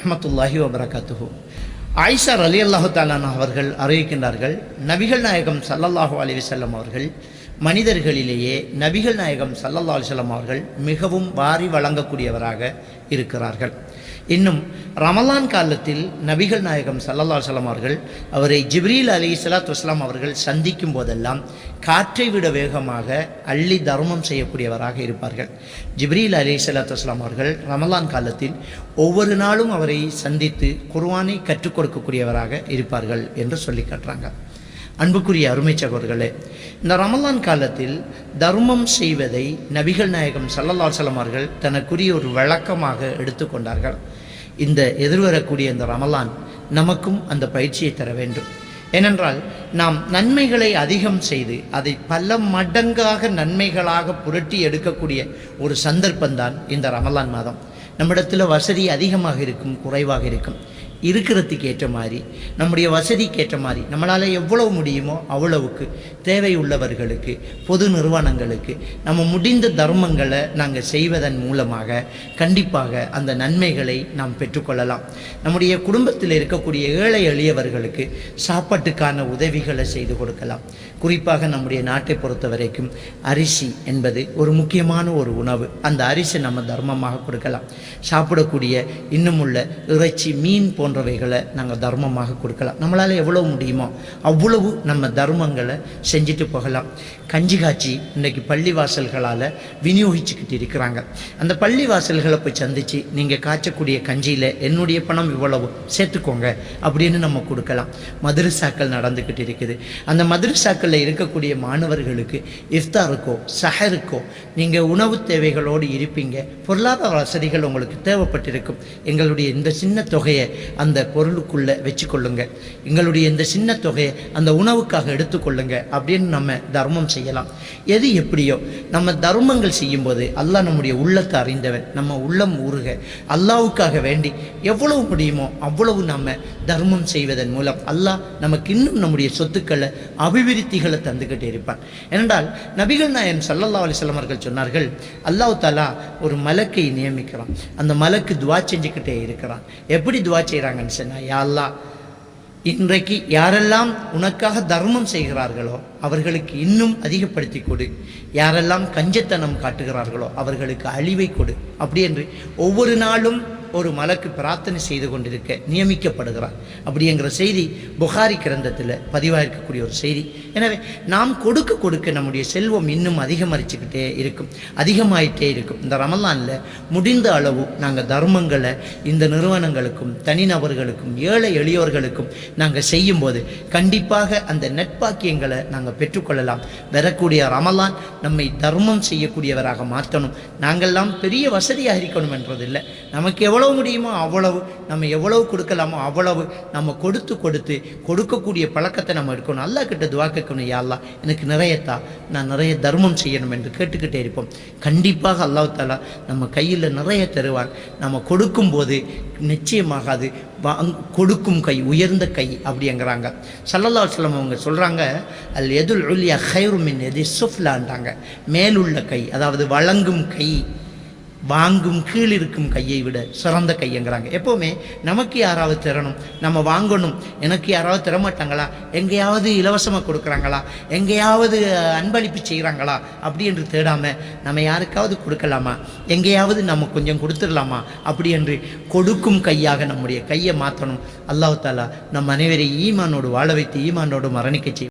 ரஹ்மத்துல்லாஹி வபரகாத்துஹு. ஆயிஷா ரலியல்லாஹு தஆலா அவர்கள் அறிவிக்கின்றார்கள், நபிகள் நாயகம் ஸல்லல்லாஹு அலைஹி வஸல்லம் அவர்கள் மனிதர்களிலேயே நபிகள் நாயகம் ஸல்லல்லாஹு அலைஹி வஸல்லம் அவர்கள் மிகவும் வாரி வழங்கக்கூடியவராக இருக்கிறார்கள். இன்னும் ரமலான் காலத்தில் நபிகள் நாயகம் ஸல்லல்லாஹு அலைஹி வஸல்லம் அவர்கள் அவரை ஜிப்ரீல் அலைஹிஸ்ஸலாத்து வஸ்ஸலாம் அவர்கள் சந்திக்கும் போதெல்லாம் காற்றை விட வேகமாக அள்ளி தர்மம் செய்யக்கூடியவராக இருப்பார்கள். ஜிப்ரீல் அலைஹிஸ்ஸலாத்து வஸ்ஸலாம் அவர்கள் ரமலான் காலத்தில் ஒவ்வொரு நாளும் அவரை சந்தித்து குர்ஆனை கற்றுக் கொடுக்கக்கூடியவராக இருப்பார்கள் என்று சொல்லி காட்டுறாங்க. அன்புக்குரிய அருமை சகோதரர்களே, இந்த ரமலான் காலத்தில் தர்மம் செய்வதை நபிகள் நாயகம் ஸல்லல்லாஹு அலைஹி வஸல்லம் அவர்கள் தனக்குரிய ஒரு வழக்கமாக எடுத்துக்கொண்டார்கள். இந்த எதிர்வரக்கூடிய இந்த ரமலான் நமக்கும் அந்த பயிற்சியை தர வேண்டும். ஏனென்றால் நாம் நன்மைகளை அதிகம் செய்து அதை பல மடங்காக நன்மைகளாக புரட்டி எடுக்கக்கூடிய ஒரு சந்தர்ப்பம்தான் இந்த ரமலான் மாதம். நம்மிடத்தில் வசதி அதிகமாக இருக்கும், குறைவாக இருக்கும். இருக்கிறதுக்கு ஏற்ற மாதிரி, நம்முடைய வசதிக்கு ஏற்ற மாதிரி நம்மளால் எவ்வளவு முடியுமோ அவ்வளவுக்கு தேவை உள்ளவர்களுக்கு, பொது நிறுவனங்களுக்கு நம்ம முடிந்த தர்மங்களை நாங்கள் செய்வதன் மூலமாக கண்டிப்பாக அந்த நன்மைகளை நாம் பெற்றுக்கொள்ளலாம். நம்முடைய குடும்பத்தில் இருக்கக்கூடிய ஏழை எளியவர்களுக்கு சாப்பாட்டுக்கான உதவிகளை செய்து கொடுக்கலாம். குறிப்பாக நம்முடைய நாட்டை பொறுத்த வரைக்கும் அரிசி என்பது ஒரு முக்கியமான ஒரு உணவு. அந்த அரிசி நம்ம தர்மமாக கொடுக்கலாம். சாப்பிடக்கூடிய இன்னும் உள்ள இறைச்சி, மீன் போன்றவைகளை நாங்கள் தர்மமாக கொடுக்கலாம். நம்மளால் எவ்வளவு முடியுமோ அவ்வளவு நம்ம தர்மங்களை செஞ்சுட்டு போகலாம். கஞ்சி காய்ச்சி இன்றைக்கி பள்ளிவாசல்களால் விநியோகிச்சுக்கிட்டு இருக்கிறாங்க. அந்த பள்ளிவாசல்களை போய் சந்தித்து நீங்கள் காய்ச்சக்கூடிய கஞ்சியில் என்னுடைய பணம் இவ்வளவு சேர்த்துக்கோங்க அப்படின்னு நம்ம கொடுக்கலாம். மதரசாக்கள் நடந்துக்கிட்டு இருக்குது. அந்த மதரசாக்களில் இருக்கக்கூடிய மாணவர்களுக்கு இஃப்தாருக்கோ சஹருக்கோ நீங்கள் உணவு தேவைகளோடு இருப்பீங்க, பொருளாதார வசதிகள் உங்களுக்கு தேவைப்பட்டிருக்கும். எங்களுடைய இந்த சின்ன தொகையை அந்த பொருளுக்குள்ளே வச்சுக்கொள்ளுங்க, எங்களுடைய இந்த சின்ன தொகையை அந்த உணவுக்காக எடுத்துக்கொள்ளுங்க அப்படின்னு நம்ம தர்மம் செய்யலாம். எது எப்படியோ நம்ம தர்மங்கள் செய்யும்போது அல்லாஹ் நம்முடைய உள்ளத்தை அறிந்தவன். நம்ம உள்ளம் ஊறுக அல்லாஹ்வுக்காக வேண்டி எவ்வளவு முடியுமோ அவ்வளவு நம்ம தர்மம் செய்வதன் மூலம் அல்லாஹ் நமக்கு இன்னும் நம்முடைய சொத்துக்களை அபிவிருத்திகளை தந்துக்கிட்டே இருப்பான். ஏனென்றால் நபிகள் நாயகம் ஸல்லல்லாஹு அலைஹி வஸல்லம் அவர்கள் சொன்னார்கள், அல்லாஹ் தஆலா ஒரு மலக்கை நியமிக்கிறான். அந்த மலக்கு துஆ செஞ்சுக்கிட்டே இருக்கிறான். எப்படி துஆ செய்கிறாங்கன்னு சொன்னா, யா அல்லாஹ், இன்றைக்கு யாரெல்லாம் உனக்காக தர்மம் செய்கிறார்களோ அவர்களுக்கு இன்னும் அதிகப்படுத்தி கொடு, யாரெல்லாம் கஞ்சத்தனம் காட்டுகிறார்களோ அவர்களுக்கு அழிவை கொடு, அப்படி என்று ஒவ்வொரு நாளும் ஒரு மலக்கு பிரார்த்தனை செய்து கொண்டிருக்க நியமிக்கப்படுகிறார். அப்படிங்கிற செய்தி புகாரி கிரந்தத்தில் பதிவாக இருக்கக்கூடிய ஒரு செய்தி. எனவே நாம் கொடுக்க கொடுக்க நம்முடைய செல்வம் இன்னும் அதிகமரிச்சுக்கிட்டே இருக்கும், அதிகமாயிட்டே இருக்கும். இந்த ரமலானில் முடிந்த அளவு நாங்கள் தர்மங்களை இந்த நிறுவனங்களுக்கும் தனிநபர்களுக்கும் ஏழை எளியோர்களுக்கும் நாங்கள் செய்யும்போது கண்டிப்பாக அந்த நட்பாக்கியங்களை நாங்கள் பெற்றுக்கொள்ளலாம். வரக்கூடிய ரமலான் நம்மை தர்மம் செய்யக்கூடியவராக மாற்றணும். நாங்கள்லாம் பெரிய வசதியாக இருக்கணும் என்றதில்லை. நமக்கு எவ்வளவு முடியுமோ அவ்வளவு, நம்ம எவ்வளவு கொடுக்கலாமோ அவ்வளவு நம்ம கொடுத்து கொடுத்து கொடுக்கக்கூடிய பழக்கத்தை நம்ம எடுக்கணும். அல்லாஹ் கிட்ட துஆ கேட்கணும், யா அல்லாஹ் எனக்கு நிறையத்தா, நான் நிறைய தர்மம் செய்யணும் என்று கேட்டுக்கிட்டே இருப்போம். கண்டிப்பாக அல்லாஹ் தஆலா நம்ம கையில் நிறைய தருவான். நம்ம கொடுக்கும்போது நிச்சயமாக அது கொடுக்கும் கை உயர்ந்த கை அப்படிங்கிறாங்க. ஸல்லல்லாஹு அலைஹி வஸல்லம் அவங்க சொல்கிறாங்க, அல் யதுல் உல்யா கைரு மின் யதி சுஃப்லான்றாங்க. மேலுள்ள கை, அதாவது வழங்கும் கை வாங்கும் கீழ் இருக்கும் கையை விட சிறந்த கைங்கிறாங்க. எப்போவுமே நமக்கு யாராவது தரணும், நம்ம வாங்கணும், எனக்கு யாராவது தரமாட்டாங்களா, எங்கேயாவது இலவசமாக கொடுக்குறாங்களா, எங்கேயாவது அன்பளிப்பு செய்கிறாங்களா அப்படி என்று தேடாமல் நம்ம யாருக்காவது கொடுக்கலாமா, எங்கேயாவது நம்ம கொஞ்சம் கொடுத்துடலாமா அப்படி என்று கொடுக்கும் கையாக நம்முடைய கையை மாற்றணும். அல்லாஹ் தஆலா நம் அனைவரை ஈமானோடு வாழ வைத்து ஈமானோடு மரணிக்க செய்யும்.